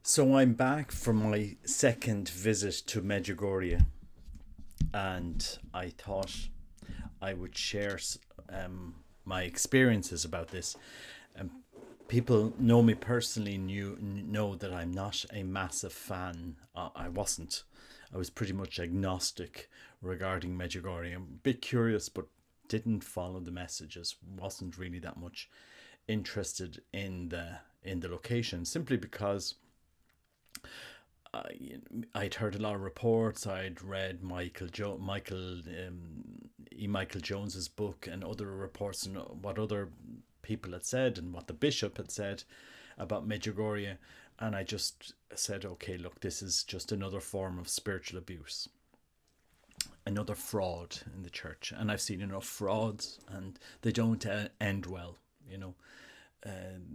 So I'm back from my second visit to Medjugorje, and I thought I would share my experiences about this. Um, People know me personally, know that I'm not a massive fan. I wasn't. I was pretty much agnostic regarding Medjugorje. I'm a bit curious, but didn't follow the messages. Wasn't really that much interested in the location, simply because I'd heard a lot of reports. I'd read Michael Jones's book and other reports and what other people had said and what the bishop had said about Medjugorje, and I just said, okay, look, this is just another form of spiritual abuse, another fraud in the church, and I've seen enough frauds, and they don't end well. You know,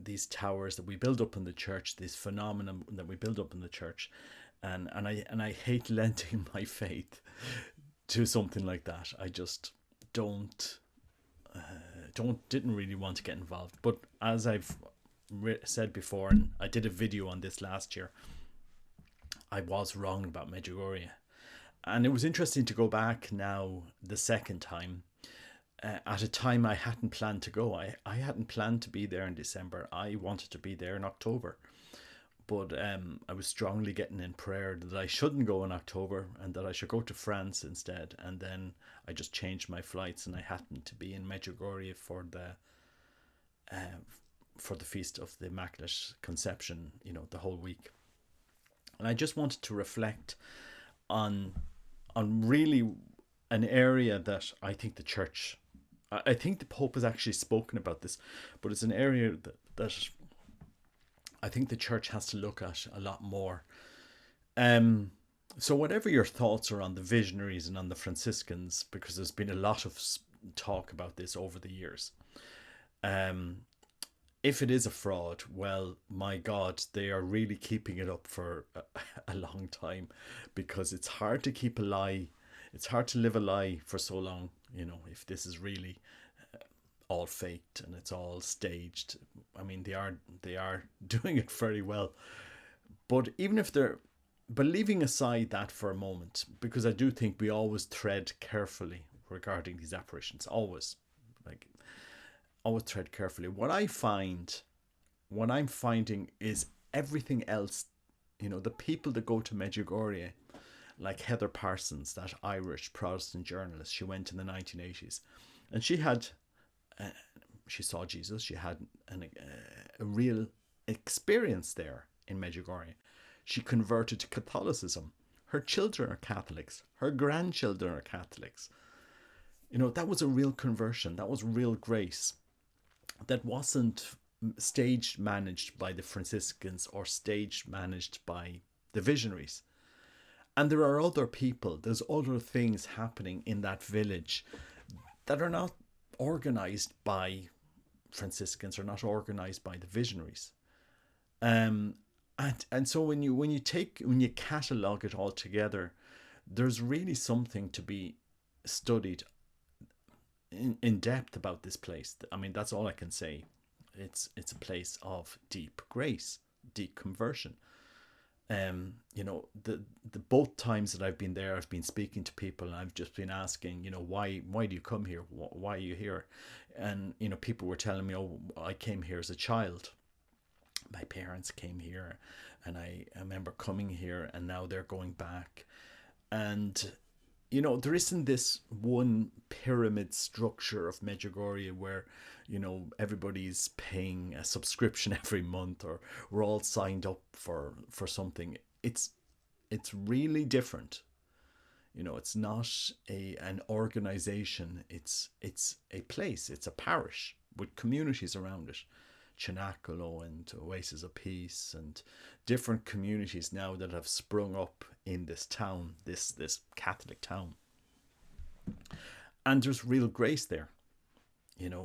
these towers that we build up in the church, this phenomenon that we build up in the church, and I hate lending my faith to something like that. I just don't didn't really want to get involved. But as I've said before, and I did a video on this last year, I was wrong about Medjugorje, and it was interesting to go back now the second time. At a time I hadn't planned to go. I hadn't planned to be there in December. I wanted to be there in October. But I was strongly getting in prayer that I shouldn't go in October and that I should go to France instead. And then I just changed my flights, and I happened to be in Medjugorje for the feast of the Immaculate Conception. You know, the whole week. And I just wanted to reflect on really an area that I think the church, I think the Pope has actually spoken about this, but it's an area that I think the church has to look at a lot more. So whatever your thoughts are on the visionaries and on the Franciscans, because there's been a lot of talk about this over the years. If it is a fraud, well, my God, they are really keeping it up for a long time, because it's hard to keep a lie. It's hard to live a lie for so long, if this is really all faked and it's all staged. I mean, they are doing it very well. But even if they're, but leaving aside that for a moment, because I do think we always tread carefully regarding these apparitions, like always tread carefully. What I'm finding is everything else. The people that go to Medjugorje, like Heather Parsons, that Irish Protestant journalist, she went in the 1980s, and she saw Jesus. She had a real experience there in Medjugorje. She converted to Catholicism. Her children are Catholics. Her grandchildren are Catholics. That was a real conversion. That was real grace. That wasn't stage managed by the Franciscans or stage managed by the visionaries. And there are other people, there's other things happening in that village that are not organized by Franciscans, or not organized by the visionaries. And so when you catalogue it all together, there's really something to be studied in depth about this place. I mean, that's all I can say. It's a place of deep grace, deep conversion. The both times that I've been there, I've been speaking to people, and I've just been asking, why do you come here? Why are you here? And people were telling me, oh, I came here as a child. My parents came here, and I remember coming here, and now they're going back. And there isn't this one pyramid structure of Medjugorje where everybody's paying a subscription every month, or we're all signed up for something. It's really different. It's not an organization. It's a place. It's a parish with communities around it. Cenacolo and Oasis of Peace and different communities now that have sprung up in this town, this Catholic town. And there's real grace there.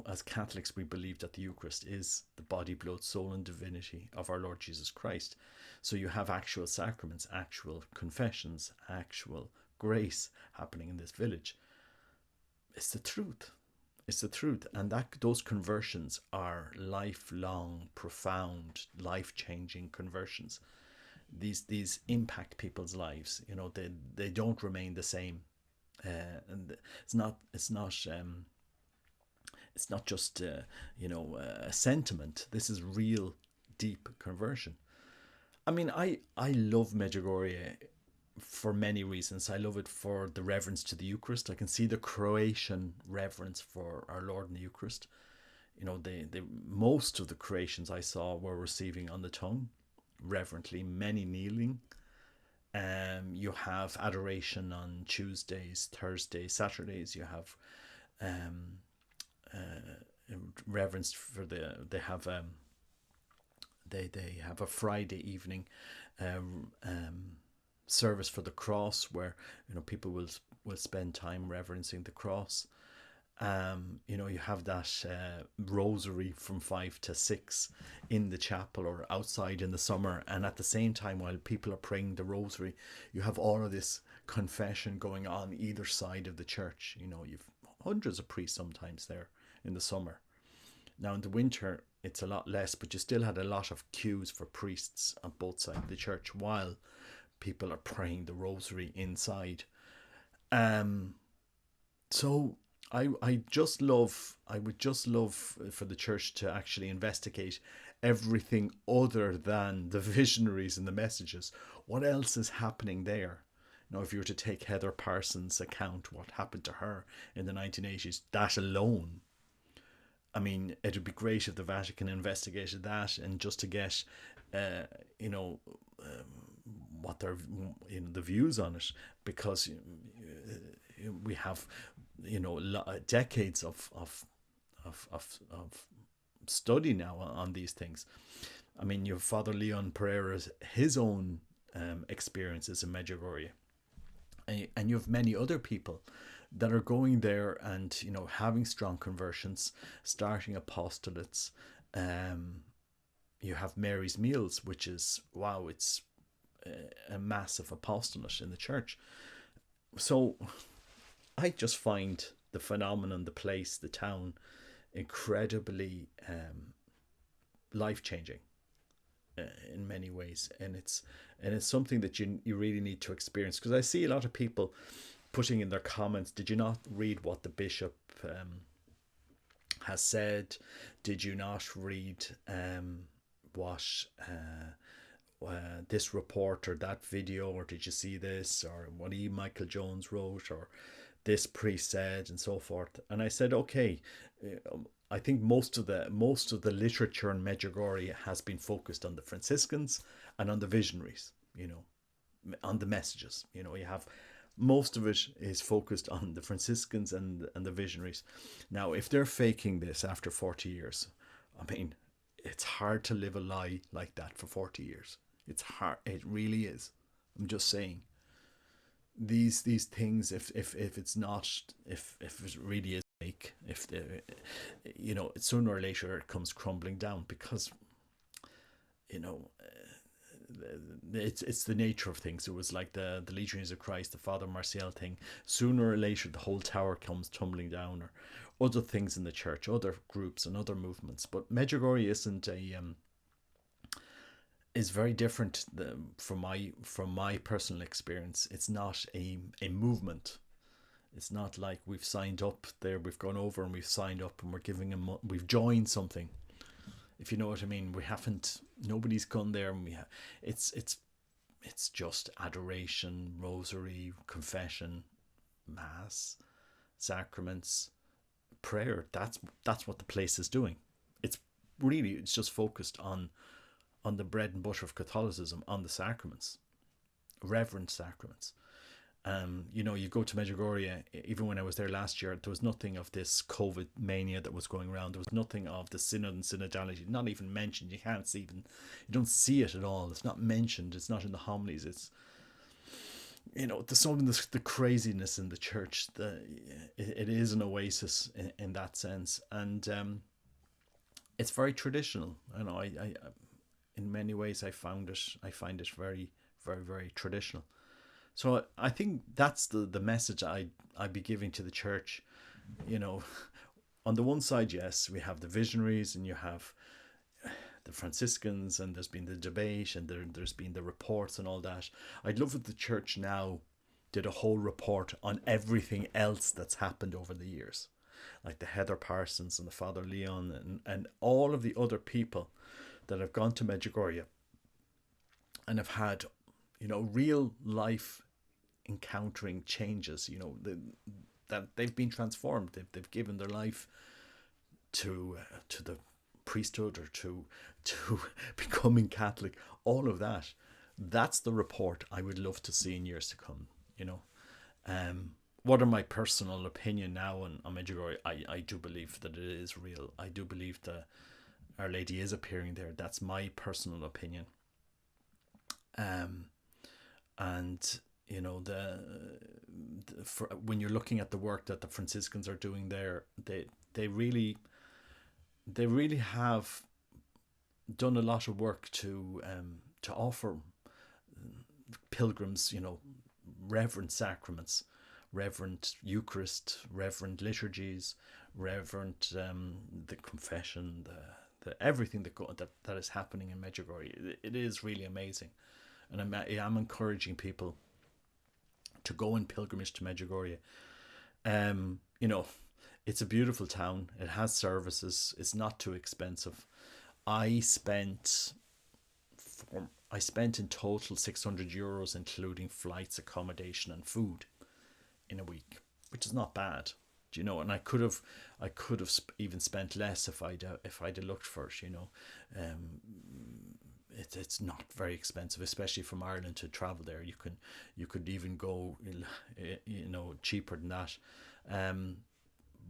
As Catholics, we believe that the Eucharist is the body, blood, soul, and divinity of our Lord Jesus Christ. So you have actual sacraments, actual confessions, actual grace happening in this village. It's the truth. It's the truth. And those conversions are lifelong, profound, life-changing conversions. these impact people's lives. You know, they don't remain the same. And it's not just a sentiment. This is real deep conversion. I mean, I love Medjugorje for many reasons. I love it for the reverence to the Eucharist. I can see the Croatian reverence for our Lord in the Eucharist. You know, the most of the Croatians I saw were receiving on the tongue, reverently, many kneeling. You have adoration on Tuesdays, Thursdays, Saturdays. You have um, reverence for they have a Friday evening service for the cross, where people will spend time reverencing the cross. You have that rosary from 5 to 6 in the chapel or outside in the summer, and at the same time, while people are praying the rosary, you have all of this confession going on either side of the church. You've hundreds of priests sometimes there in the summer. Now in the winter, it's a lot less, but you still had a lot of queues for priests on both sides of the church while people are praying the rosary inside. So I would just love for the church to actually investigate everything other than the visionaries and the messages. What else is happening there? If you were to take Heather Parsons' account, what happened to her in the 1980s, that alone, I mean, it would be great if the Vatican investigated that, and just to get, what their, the views on it, because we have, decades of study now on these things. I mean, you have Father Leon Pereira's his own experiences in Medjugorje, and you have many other people that are going there and having strong conversions, starting apostolates. You have Mary's Meals, which is it's a massive apostolate in the church. So I just find the phenomenon, the place, the town, incredibly life changing in many ways, and it's something that you really need to experience. Because I see a lot of people putting in their comments, did you not read what the bishop has said? Did you not read what this report or that video, or did you see this, or what Michael Jones wrote, or this priest said, and so forth? And I said, okay, I think most of the literature in Medjugorje has been focused on the Franciscans and on the visionaries, on the messages. You have most of it is focused on the Franciscans and the visionaries. Now, if they're faking this after 40 years, I mean, it's hard to live a lie like that for 40 years. It's hard. It really is. I'm just saying. These things, if it's not, if it really is fake, if the, sooner or later it comes crumbling down, because it's the nature of things. It was like the Legionaries of Christ, the Father Martial thing. Sooner or later, the whole tower comes tumbling down, or other things in the church, other groups and other movements. But Medjugorje is very different from my personal experience. It's not a movement. It's not like we've signed up there, we've gone over and we've signed up and we've joined something. If you know what I mean, nobody's gone there, and it's just adoration, rosary, confession, mass, sacraments, prayer. That's what the place is doing. It's just focused on the bread and butter of Catholicism, on the sacraments, reverent sacraments. You go to Medjugorje, even when I was there last year, there was nothing of this COVID mania that was going around. There was nothing of the synod and synodality, not even mentioned. You don't see it at all. It's not mentioned. It's not in the homilies. It's, there's some of the craziness in the church. It is an oasis in that sense. And it's very traditional. I in many ways, I find it very, very, very traditional. So I think that's the message I'd be giving to the church. On the one side, yes, we have the visionaries, and you have the Franciscans, and there's been the debate, and there's been the reports and all that. I'd love if the church now did a whole report on everything else that's happened over the years, like the Heather Parsons and the Father Leon, and all of the other people that have gone to Medjugorje and have had, real life encountering changes, that they've been transformed. They've given their life to the priesthood, or to becoming Catholic. All of that. That's the report I would love to see in years to come. What are my personal opinion now on Medjugorje? I do believe that it is real. I do believe that Our Lady is appearing there. That's my personal opinion. And when you're looking at the work that the Franciscans are doing there, they really have done a lot of work to offer pilgrims, reverent sacraments, reverent Eucharist, reverent liturgies, reverent the confession, the everything that is happening in Medjugorje. It is really amazing, and I'm encouraging people to go in pilgrimage to Medjugorje. It's a beautiful town. It has services. It's not too expensive. I spent in total €600, including flights, accommodation, and food, in a week, which is not bad. And I could have even spent less if I'd looked for it. It's not very expensive, especially from Ireland to travel there. You could even go, cheaper than that.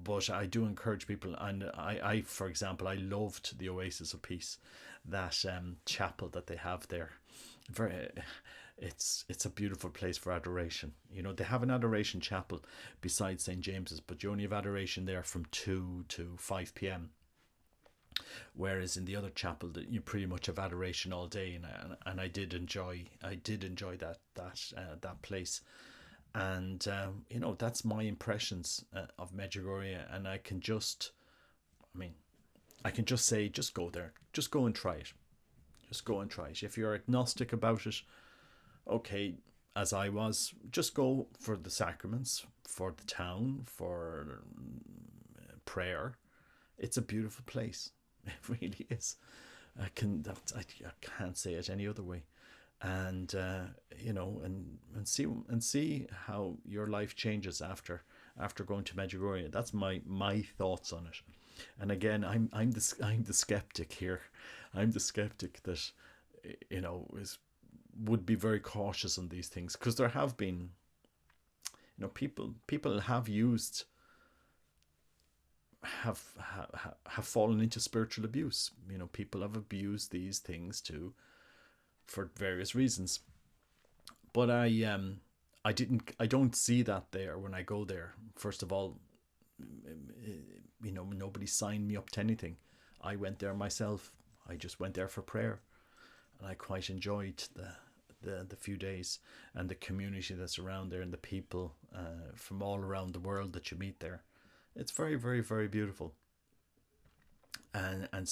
But I do encourage people, and I for example, I loved the Oasis of Peace, that chapel that they have there. It's a beautiful place for adoration. They have an adoration chapel beside St. James's, but you only have adoration there from 2 to 5 p.m. Whereas in the other chapel, that you pretty much have adoration all day, and I did enjoy that place. And that's my impressions of Medjugorje, and I can just say, just go there, just go and try it, If you're agnostic about it, okay, as I was, just go for the sacraments, for the town, for prayer. It's a beautiful place. It really is. I can't say it any other way. And and see how your life changes after going to Medjugorje. That's my thoughts on it. And again, I'm the skeptic here. I'm the skeptic that would be very cautious on these things, because there have been people have fallen into spiritual abuse. People have abused these things too, for various reasons. But I don't see that there when I go there. First of all, nobody signed me up to anything. I went there myself. I just went there for prayer, and I quite enjoyed the few days, and the community that's around there, and the people from all around the world that you meet there. It's very, very, very beautiful. And I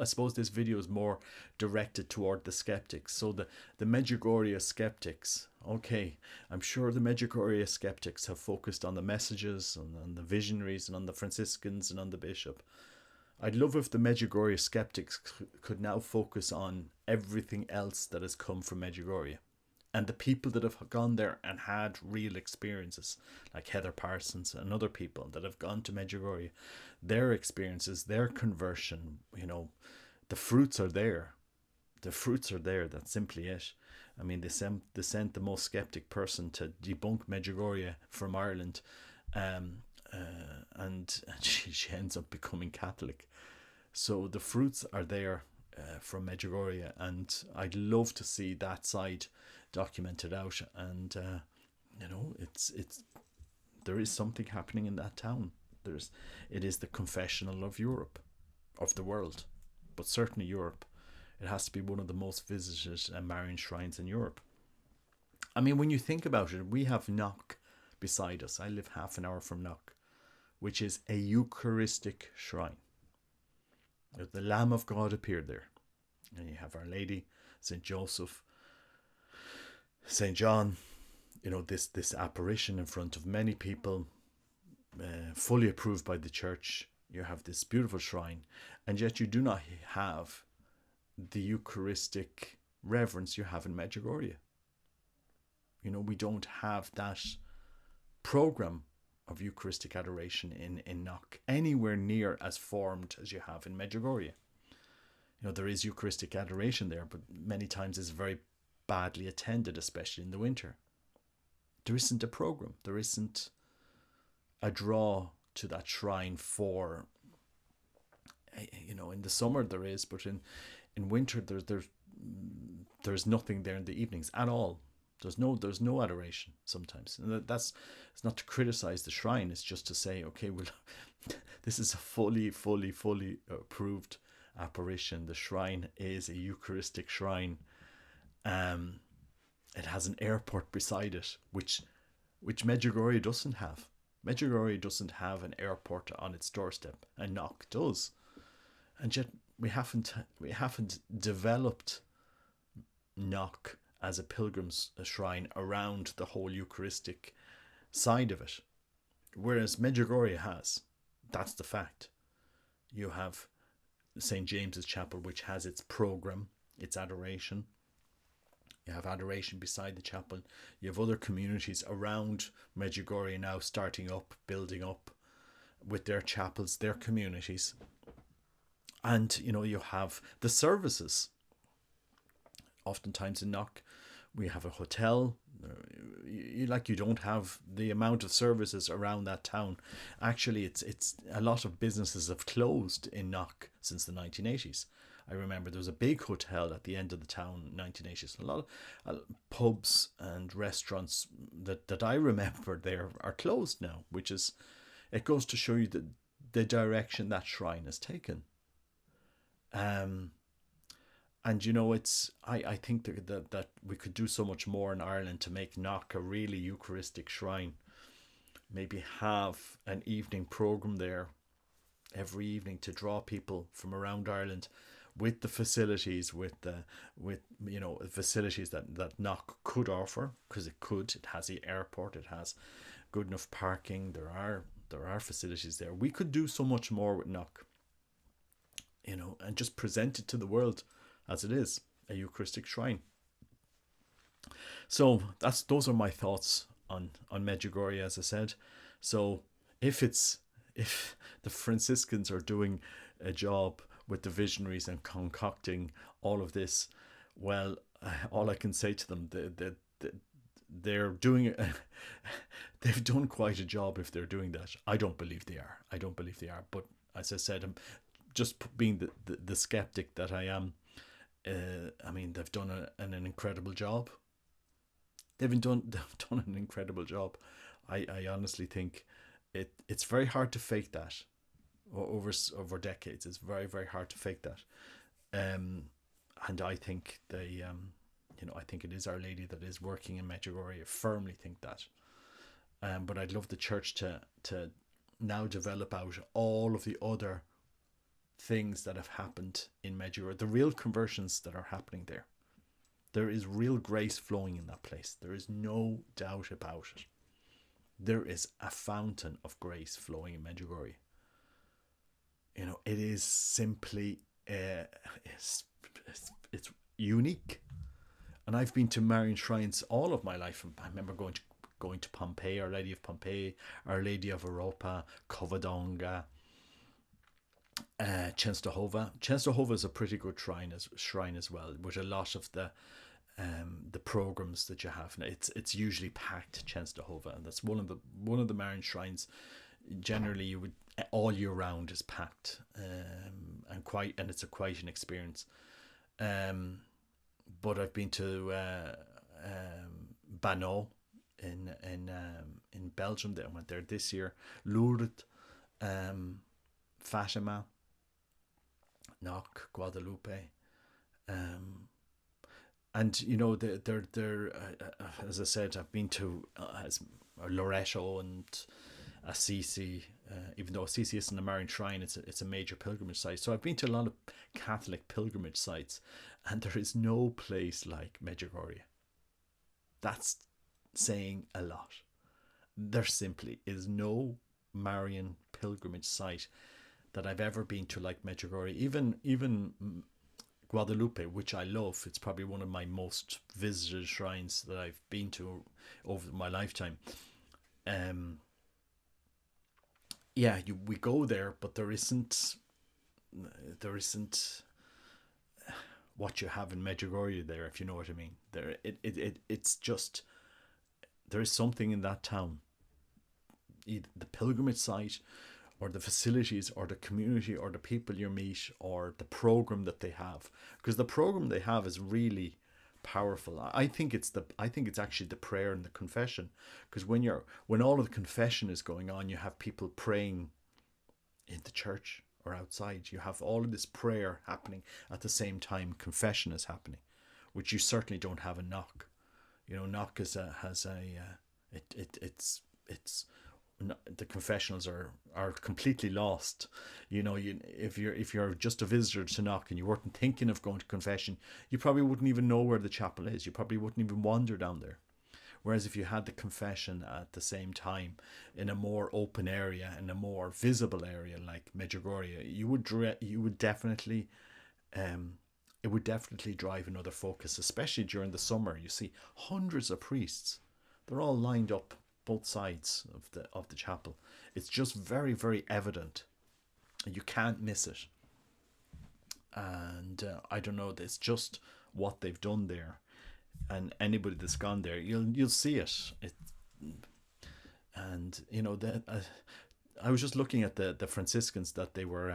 suppose this video is more directed toward the skeptics. So the Medjugorje skeptics, okay, I'm sure the Medjugorje skeptics have focused on the messages and on the visionaries and on the Franciscans and on the bishop. I'd love if the Medjugorje skeptics could now focus on everything else that has come from Medjugorje, and the people that have gone there and had real experiences, like Heather Parsons and other people that have gone to Medjugorje, their experiences, their conversion, the fruits are there. The fruits are there. That's simply it. I mean, they sent the most skeptic person to debunk Medjugorje from Ireland, and she ends up becoming Catholic. So the fruits are there from Medjugorje, and I'd love to see that side documented out. And it's there is something happening in that town. It is the confessional of Europe, of the world, but certainly Europe. It has to be one of the most visited Marian shrines in Europe. I mean, when you think about it, we have Knock beside us. I live half an hour from Knock, which is a Eucharistic shrine. The Lamb of God appeared there. and you have Our Lady, Saint Joseph, Saint John. You know, this apparition in front of many people, fully approved by the church. You have this beautiful shrine, and yet you do not have the Eucharistic reverence you have in Medjugorje. You know, we don't have that program of Eucharistic adoration in Knock anywhere near as formed as you have in Medjugorje. You know, there is Eucharistic adoration there, but many times it's very badly attended, especially in the winter. There isn't a program. There isn't a draw to that shrine for, you know, in the summer there is, but in winter there's nothing there in the evenings at all. There's no adoration sometimes, and that's, it's not to criticize the shrine. It's just to say, okay, well, this is a fully approved apparition. The shrine is a Eucharistic shrine. It has an airport beside it, which Medjugorje doesn't have. Medjugorje doesn't have an airport on its doorstep, and Knock does, and yet we haven't developed Knock as a pilgrim's shrine around the whole Eucharistic side of it, whereas Medjugorje has. That's the fact. You have St. James's Chapel, which has its program, its adoration. You have adoration beside the chapel. You have other communities around Medjugorje now starting up, building up with their chapels, their communities. And, you know, you have the services. Oftentimes in Knock, we have a hotel. You don't have the amount of services around that town. Actually, it's a lot of businesses have closed in Knock since the 1980s. I remember there was a big hotel at the end of the town in 1980s. A lot of pubs and restaurants that I remember there are closed now, which is, it goes to show you the direction that shrine has taken. And, you know, I think that we could do so much more in Ireland to make Knock a really Eucharistic shrine. Maybe have an evening program there every evening to draw people from around Ireland, with the facilities, with you know, facilities that Knock could offer, because it has the airport, it has good enough parking, there are facilities there. We could do so much more with Knock, you know, and just present it to the world as it is, a Eucharistic shrine. So those are my thoughts on Medjugorje, as I said. So if the Franciscans are doing a job with the visionaries and concocting all of this, well, all I can say to them, they're doing they've done quite a job if they're doing that. I don't believe they are. But as I said, I'm just being the skeptic that I am. I mean, they've done an incredible job. They've done an incredible job. I honestly think it's very hard to fake that. Over decades, it's very, very hard to fake that. And I think you know, I think it is Our Lady that is working in Medjugorje. I firmly think that. But I'd love the church to now develop out all of the other things that have happened in Medjugorje, the real conversions that are happening there. There is real grace flowing in that place. There is no doubt about it. There is a fountain of grace flowing in Medjugorje. You know, it is simply it's unique. And I've been to Marian shrines all of my life. I remember going to Pompeii, Our Lady of Pompeii, Our Lady of Europa, Covadonga, Częstochowa. Częstochowa is a pretty good shrine as well, with a lot of the programs that you have. It's usually packed, Częstochowa, and that's one of the Marian shrines. Generally, you would all year round is packed, and it's quite an experience. But I've been to Bano in Belgium. I went there this year. Lourdes, Fatima, Knock, Guadalupe, and you know they're as I said, I've been to Loreto and Assisi, even though Assisi isn't a Marian shrine, it's a major pilgrimage site. So I've been to a lot of Catholic pilgrimage sites, and there is no place like Medjugorje. That's saying a lot. There simply is no Marian pilgrimage site that I've ever been to like Medjugorje. Even Guadalupe, which I love, it's probably one of my most visited shrines that I've been to over my lifetime. Um, yeah, we go there, but there isn't what you have in Medjugorje there, if you know what I mean. It's just, there is something in that town, either the pilgrimage site or the facilities or the community or the people you meet or the program that they have, because the program they have is really powerful. I think it's actually the prayer and the confession, because when all of the confession is going on, you have people praying in the church or outside. You have all of this prayer happening at the same time confession is happening, which you certainly don't have in knock. Knock has a it's the confessionals are completely lost. If you're just a visitor to knock and you weren't thinking of going to confession, you probably wouldn't even know where the chapel is. You probably wouldn't even wander down there. Whereas if you had the confession at the same time in a more open area, in a more visible area like Medjugorje, you would definitely it would definitely drive another focus, especially during the summer. You see hundreds of priests. They're all lined up both sides of the chapel. It's just very, very evident. You can't miss it. And I don't know, it's just what they've done there. And anybody that's gone there, you'll see it. And I was just looking at the Franciscans that they were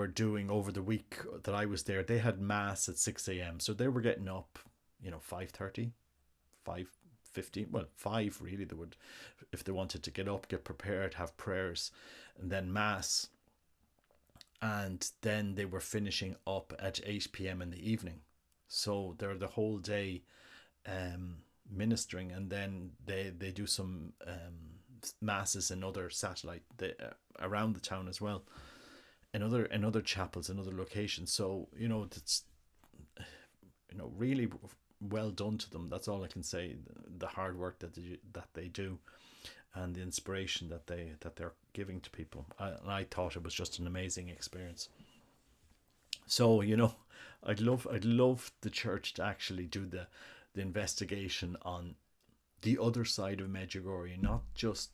doing over the week that I was there. They had mass at 6 a.m. So they were getting up, 5:30, 5:15, well, 5 really. They would, if they wanted to get up, get prepared, have prayers, and then mass. And then they were finishing up at 8 p.m. in the evening. So they're the whole day ministering, and then they do some masses in other satellite around the town as well, in other chapels and other locations. So it's really well done to them. That's all I can say. The hard work that they do, and the inspiration that they're giving to people. I thought it was just an amazing experience. So I'd love the church to actually do the investigation on the other side of Medjugorje, not just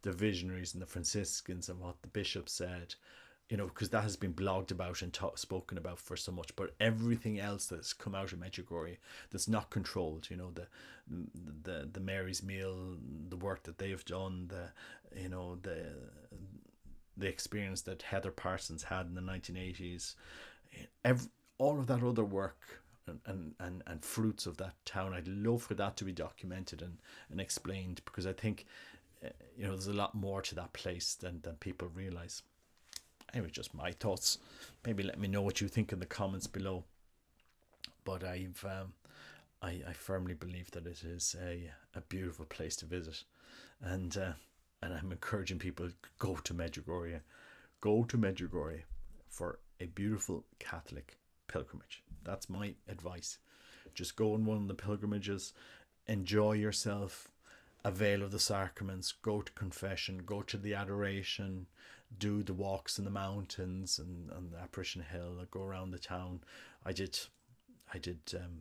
the visionaries and the Franciscans and what the bishop said, because that has been blogged about and spoken about for so much, but everything else that's come out of Medjugorje that's not controlled, the Mary's Meal, the work that they've done, the experience that Heather Parsons had in the 1980s, all of that other work and fruits of that town. I'd love for that to be documented and explained, because I think there's a lot more to that place than people realize. Anyway, just my thoughts. Maybe let me know what you think in the comments below. But I firmly believe that it is a beautiful place to visit, and I'm encouraging people to go to Medjugorje. Go to Medjugorje for a beautiful Catholic pilgrimage. That's my advice. Just go on one of the pilgrimages, enjoy yourself, avail of the sacraments, go to confession, go to the adoration, do the walks in the mountains and the Apparition Hill, go around the town. I did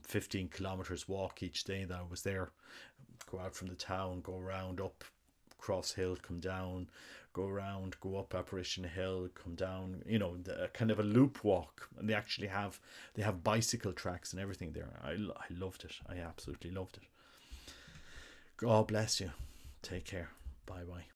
15 kilometers walk each day that I was there. Go out from the town, go around, up Cross Hill, come down, go around, go up Apparition Hill, come down, kind of a loop walk. And they have bicycle tracks and everything there. I loved it. I absolutely loved it. God bless you. Take care. Bye bye.